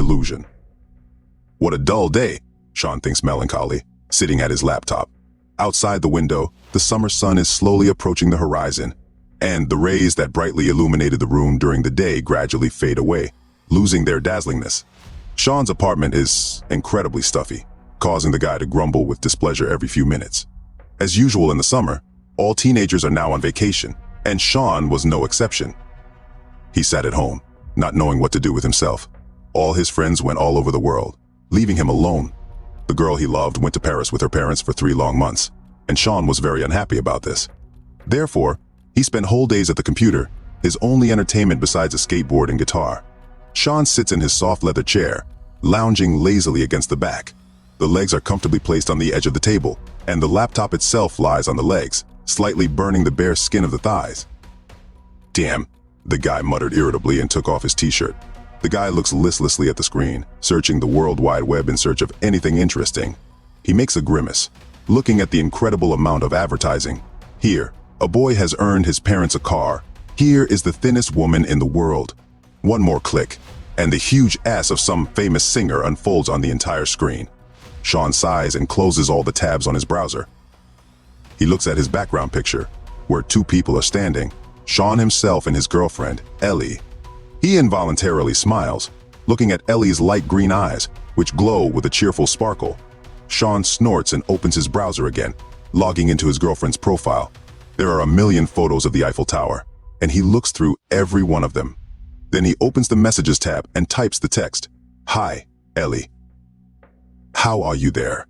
illusion. What a dull day, Sean thinks melancholy, sitting at his laptop. Outside the window, the summer sun is slowly approaching the horizon, and the rays that brightly illuminated the room during the day gradually fade away, losing their dazzlingness. Sean's apartment is incredibly stuffy, causing the guy to grumble with displeasure every few minutes. As usual in the summer, all teenagers are now on vacation, and Sean was no exception. He sat at home, not knowing what to do with himself. All his friends went all over the world, leaving him alone. The girl he loved went to Paris with her parents for 3 long months, and Sean was very unhappy about this. Therefore, he spent whole days at the computer, his only entertainment besides a skateboard and guitar. Sean sits in his soft leather chair, lounging lazily against the back. The legs are comfortably placed on the edge of the table, and the laptop itself lies on the legs, slightly burning the bare skin of the thighs. Damn, the guy muttered irritably and took off his t-shirt. The guy looks listlessly at the screen, searching the World Wide Web in search of anything interesting. He makes a grimace, looking at the incredible amount of advertising. Here, a boy has earned his parents a car. Here is the thinnest woman in the world. One more click, and the huge ass of some famous singer unfolds on the entire screen. Sean sighs and closes all the tabs on his browser. He looks at his background picture, where 2 people are standing, Sean himself and his girlfriend, Ellie. He involuntarily smiles, looking at Ellie's light green eyes, which glow with a cheerful sparkle. Sean snorts and opens his browser again, logging into his girlfriend's profile. There are a million photos of the Eiffel Tower, and he looks through every one of them. Then he opens the Messages tab and types the text, "Hi, Ellie. How are you there?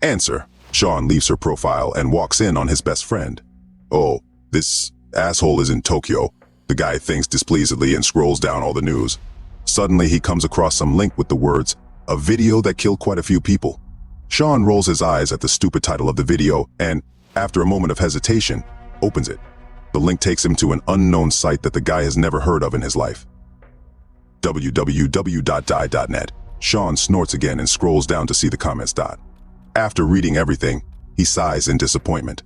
Answer." Sean leaves her profile and walks in on his best friend. "Oh, this asshole is in Tokyo," the guy thinks displeasedly and scrolls down all the news. Suddenly he comes across some link with the words, "A video that killed quite a few people." Sean rolls his eyes at the stupid title of the video and, after a moment of hesitation, opens it. The link takes him to an unknown site that the guy has never heard of in his life. www.die.net. Sean snorts again and scrolls down to see the comments. After reading everything, he sighs in disappointment.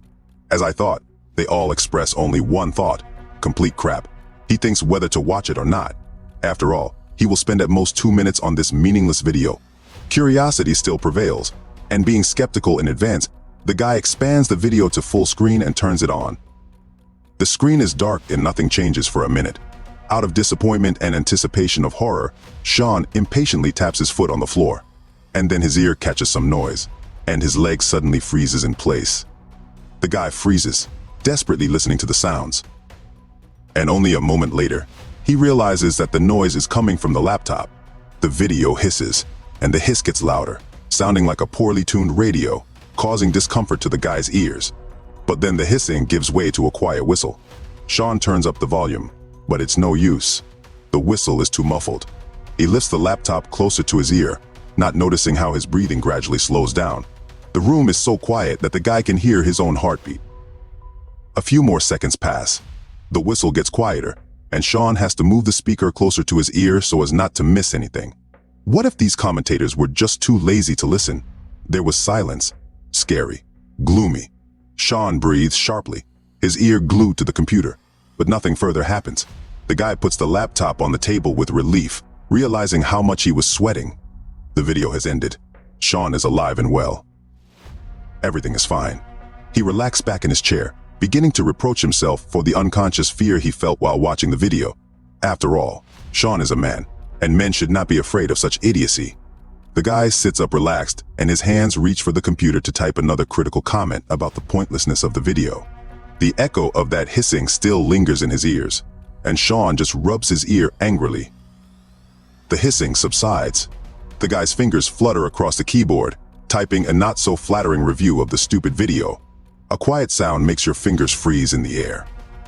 As I thought, they all express only one thought: complete crap. He thinks whether to watch it or not. After all, he will spend at most 2 minutes on this meaningless video. Curiosity still prevails, and being skeptical in advance, the guy expands the video to full screen and turns it on. The screen is dark and nothing changes for a minute. Out of disappointment and anticipation of horror, Sean impatiently taps his foot on the floor, and then his ear catches some noise, and his leg suddenly freezes in place. The guy freezes, desperately listening to the sounds. And only a moment later, he realizes that the noise is coming from the laptop. The video hisses, and the hiss gets louder, sounding like a poorly tuned radio, causing discomfort to the guy's ears. But then the hissing gives way to a quiet whistle. Sean turns up the volume, but it's no use. The whistle is too muffled. He lifts the laptop closer to his ear, not noticing how his breathing gradually slows down. The room is so quiet that the guy can hear his own heartbeat. A few more seconds pass. The whistle gets quieter, and Sean has to move the speaker closer to his ear so as not to miss anything. What if these commentators were just too lazy to listen? There was silence, scary, gloomy. Sean breathes sharply, his ear glued to the computer, but nothing further happens. The guy puts the laptop on the table with relief, realizing how much he was sweating. The video has ended. Sean is alive and well. Everything is fine. He relaxed back in his chair, beginning to reproach himself for the unconscious fear he felt while watching the video. After all, Sean is a man, and men should not be afraid of such idiocy. The guy sits up relaxed, and his hands reach for the computer to type another critical comment about the pointlessness of the video. The echo of that hissing still lingers in his ears, and Sean just rubs his ear angrily. The hissing subsides. The guy's fingers flutter across the keyboard, typing a not-so-flattering review of the stupid video. A quiet sound makes your fingers freeze in the air.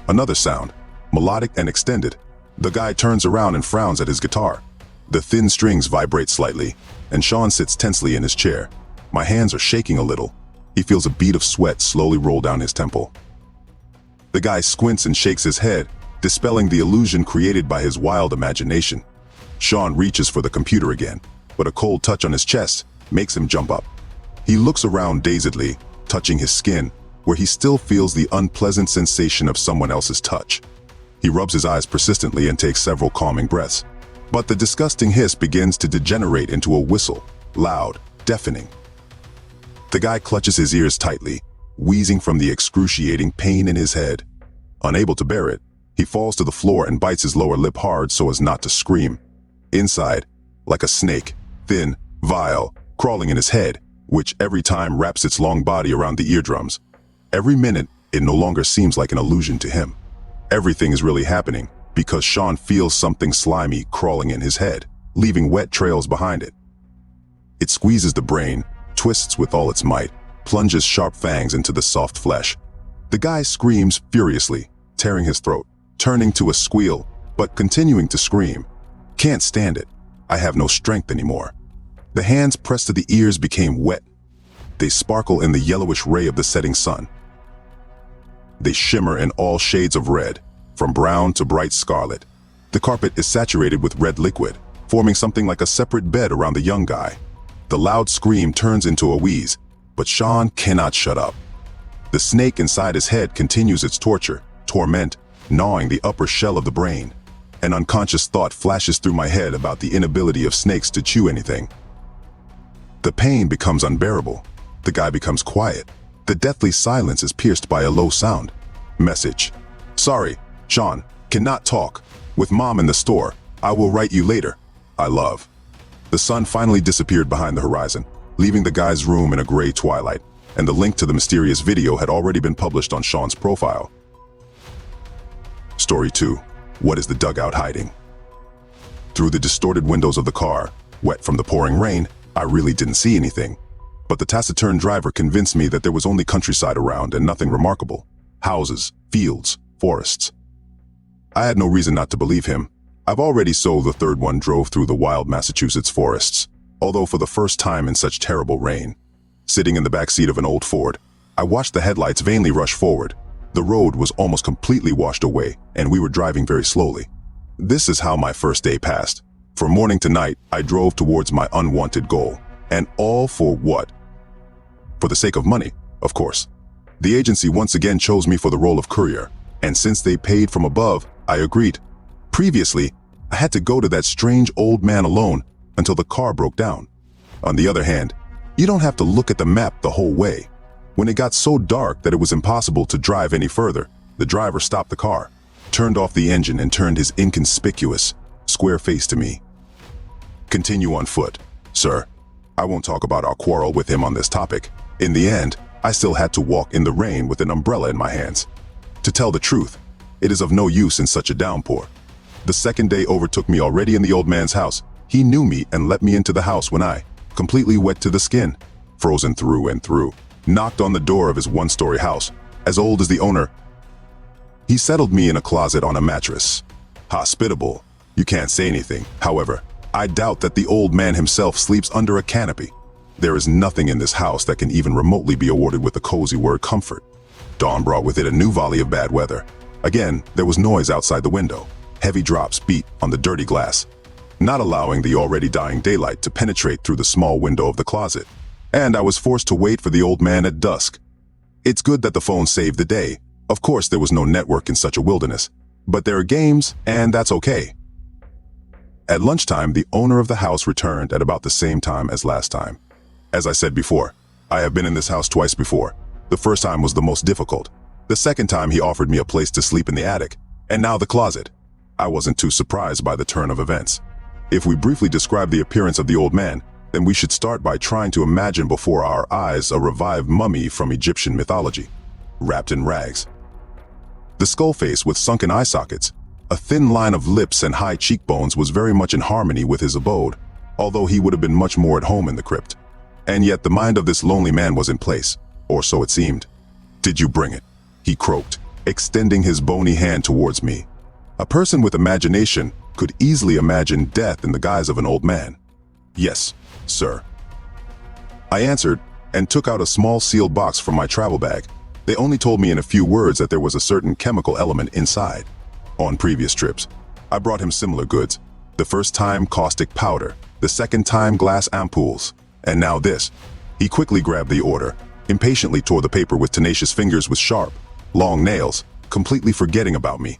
Another sound, melodic and extended. The guy turns around and frowns at his guitar. The thin strings vibrate slightly, and Sean sits tensely in his chair. My hands are shaking a little. He feels a bead of sweat slowly roll down his temple. The guy squints and shakes his head, dispelling the illusion created by his wild imagination. Sean reaches for the computer again, but a cold touch on his chest makes him jump up. He looks around dazedly, touching his skin, where he still feels the unpleasant sensation of someone else's touch. He rubs his eyes persistently and takes several calming breaths. But the disgusting hiss begins to degenerate into a whistle, loud, deafening. The guy clutches his ears tightly, wheezing from the excruciating pain in his head. Unable to bear it, he falls to the floor and bites his lower lip hard so as not to scream. Inside, like a snake, thin, vile, crawling in his head, which every time wraps its long body around the eardrums. Every minute, it no longer seems like an illusion to him. Everything is really happening because Sean feels something slimy crawling in his head, leaving wet trails behind it. It squeezes the brain, twists with all its might, plunges sharp fangs into the soft flesh. The guy screams furiously, tearing his throat, turning to a squeal, but continuing to scream. Can't stand it. I have no strength anymore. The hands pressed to the ears became wet. They sparkle in the yellowish ray of the setting sun. They shimmer in all shades of red, from brown to bright scarlet. The carpet is saturated with red liquid, forming something like a separate bed around the young guy. The loud scream turns into a wheeze, but Sean cannot shut up. The snake inside his head continues its torment, gnawing the upper shell of the brain. An unconscious thought flashes through my head about the inability of snakes to chew anything. The pain becomes unbearable. The guy becomes quiet. The deathly silence is pierced by a low sound. Message. Sorry, Sean, cannot talk. With mom in the store, I will write you later. I love. The sun finally disappeared behind the horizon, leaving the guy's room in a gray twilight, and the link to the mysterious video had already been published on Sean's profile. Story 2. What is the dugout hiding? Through the distorted windows of the car, wet from the pouring rain, I really didn't see anything. But the taciturn driver convinced me that there was only countryside around and nothing remarkable. Houses, fields, forests. I had no reason not to believe him. I've already sold the third one drove through the wild Massachusetts forests, although for the first time in such terrible rain. Sitting in the back seat of an old Ford, I watched the headlights vainly rush forward. The road was almost completely washed away, and we were driving very slowly. This is how my first day passed. From morning to night, I drove towards my unwanted goal. And all for what? For the sake of money, of course. The agency once again chose me for the role of courier, and since they paid from above, I agreed. Previously, I had to go to that strange old man alone until the car broke down. On the other hand, you don't have to look at the map the whole way. When it got so dark that it was impossible to drive any further, the driver stopped the car, turned off the engine and turned his inconspicuous, square face to me. Continue on foot, sir. I won't talk about our quarrel with him on this topic. In the end, I still had to walk in the rain with an umbrella in my hands. To tell the truth, it is of no use in such a downpour. The second day overtook me already in the old man's house. He knew me and let me into the house when I, completely wet to the skin, frozen through and through, knocked on the door of his one-story house, as old as the owner. He settled me in a closet on a mattress. Hospitable. You can't say anything. However, I doubt that the old man himself sleeps under a canopy. There is nothing in this house that can even remotely be awarded with the cozy word comfort. Dawn brought with it a new volley of bad weather. Again, there was noise outside the window. Heavy drops beat on the dirty glass, not allowing the already dying daylight to penetrate through the small window of the closet. And I was forced to wait for the old man at dusk. It's good that the phone saved the day. Of course, there was no network in such a wilderness, but there are games, and that's okay. At lunchtime, the owner of the house returned at about the same time as last time. As I said before, I have been in this house twice before. The first time was the most difficult. The second time he offered me a place to sleep in the attic, and now the closet. I wasn't too surprised by the turn of events. If we briefly describe the appearance of the old man, then we should start by trying to imagine before our eyes a revived mummy from Egyptian mythology, wrapped in rags. The skull face with sunken eye sockets, a thin line of lips and high cheekbones was very much in harmony with his abode, although he would have been much more at home in the crypt. And yet the mind of this lonely man was in place, or so it seemed. "Did you bring it?" he croaked, extending his bony hand towards me. A person with imagination could easily imagine death in the guise of an old man. "Yes, sir." I answered and took out a small sealed box from my travel bag. They only told me in a few words that there was a certain chemical element inside. On previous trips, I brought him similar goods. The first time caustic powder, the second time glass ampoules, and now this. He quickly grabbed the order, impatiently tore the paper with tenacious fingers with sharp, long nails, completely forgetting about me.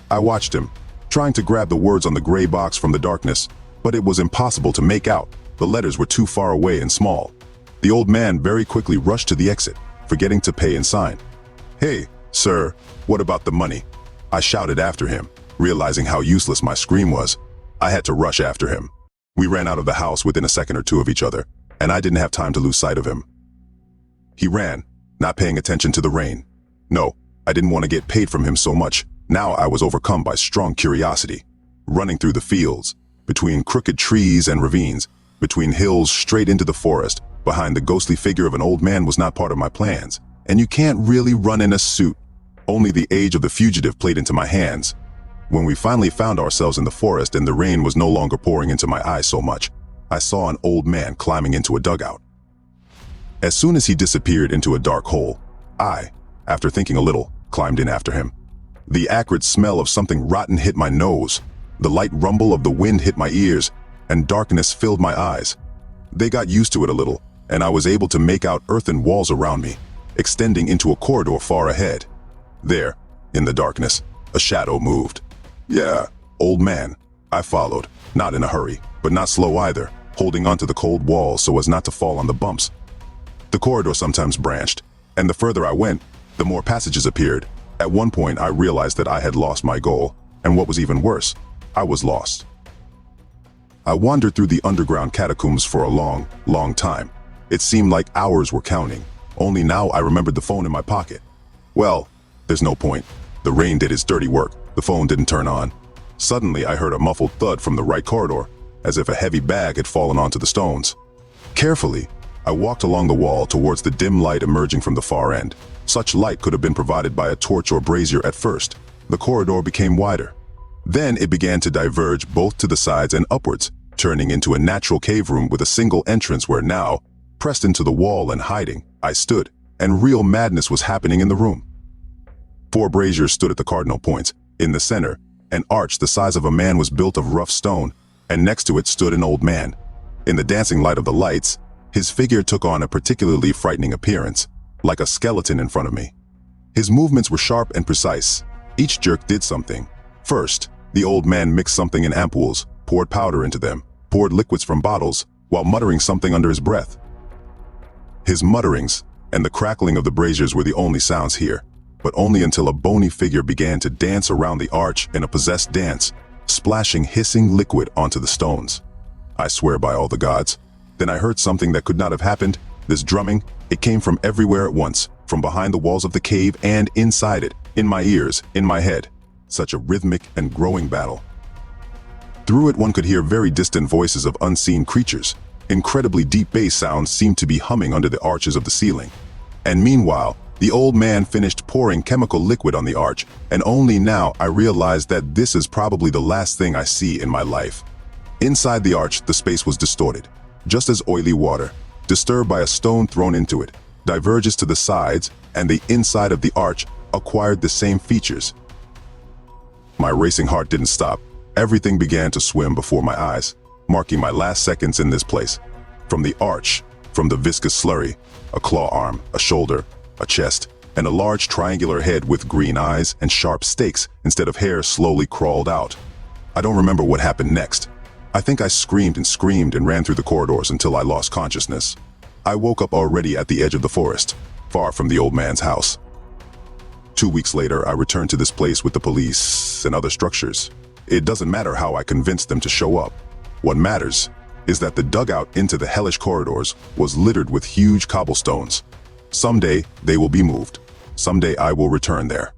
I watched him, trying to grab the words on the gray box from the darkness, but it was impossible to make out. The letters were too far away and small. The old man very quickly rushed to the exit, forgetting to pay and sign. "Hey, sir, what about the money?" I shouted after him, realizing how useless my scream was. I had to rush after him. We ran out of the house within a second or two of each other, and I didn't have time to lose sight of him. He ran, not paying attention to the rain. No, I didn't want to get paid from him so much. Now I was overcome by strong curiosity. Running through the fields, between crooked trees and ravines, between hills straight into the forest, behind the ghostly figure of an old man was not part of my plans. And you can't really run in a suit. Only the age of the fugitive played into my hands. When we finally found ourselves in the forest and the rain was no longer pouring into my eyes so much, I saw an old man climbing into a dugout. As soon as he disappeared into a dark hole, I, after thinking a little, climbed in after him. The acrid smell of something rotten hit my nose. The light rumble of the wind hit my ears, and darkness filled my eyes. They got used to it a little, and I was able to make out earthen walls around me, extending into a corridor far ahead. There, in the darkness, a shadow moved. Yeah, old man. I followed, not in a hurry, but not slow either, holding onto the cold walls so as not to fall on the bumps. The corridor sometimes branched, and the further I went, the more passages appeared. At one point, I realized that I had lost my goal, and what was even worse, I was lost. I wandered through the underground catacombs for a long, long time. It seemed like hours were counting. Only now I remembered the phone in my pocket. Well, there's no point. The rain did its dirty work. The phone didn't turn on. Suddenly, I heard a muffled thud from the right corridor, as if a heavy bag had fallen onto the stones. Carefully, I walked along the wall towards the dim light emerging from the far end. Such light could have been provided by a torch or brazier at first. The corridor became wider. Then it began to diverge both to the sides and upwards, turning into a natural cave room with a single entrance where now, pressed into the wall and hiding, I stood, and real madness was happening in the room. 4 braziers stood at the cardinal points. In the center, an arch the size of a man was built of rough stone, and next to it stood an old man. In the dancing light of the lights, his figure took on a particularly frightening appearance, like a skeleton in front of me. His movements were sharp and precise. Each jerk did something. First, the old man mixed something in ampoules, poured powder into them, poured liquids from bottles, while muttering something under his breath. His mutterings and the crackling of the braziers were the only sounds here, but only until a bony figure began to dance around the arch in a possessed dance, splashing hissing liquid onto the stones. I swear by all the gods. Then I heard something that could not have happened. This drumming, it came from everywhere at once, from behind the walls of the cave and inside it, in my ears, in my head. Such a rhythmic and growing battle. Through it one could hear very distant voices of unseen creatures. Incredibly deep bass sounds seemed to be humming under the arches of the ceiling. And meanwhile, the old man finished pouring chemical liquid on the arch, and only now I realized that this is probably the last thing I see in my life. Inside the arch, the space was distorted, just as oily water, disturbed by a stone thrown into it, diverges to the sides, and the inside of the arch acquired the same features. My racing heart didn't stop. Everything began to swim before my eyes, marking my last seconds in this place. From the arch, from the viscous slurry, a claw arm, a shoulder, a chest, and a large triangular head with green eyes and sharp stakes instead of hair slowly crawled out. I don't remember what happened next. I think I screamed and ran through the corridors until I lost consciousness. I woke up already at the edge of the forest, far from the old man's house. 2 weeks later, I returned to this place with the police and other structures. It doesn't matter how I convinced them to show up. What matters is that the dugout into the hellish corridors was littered with huge cobblestones. Someday, they will be moved. Someday I will return there.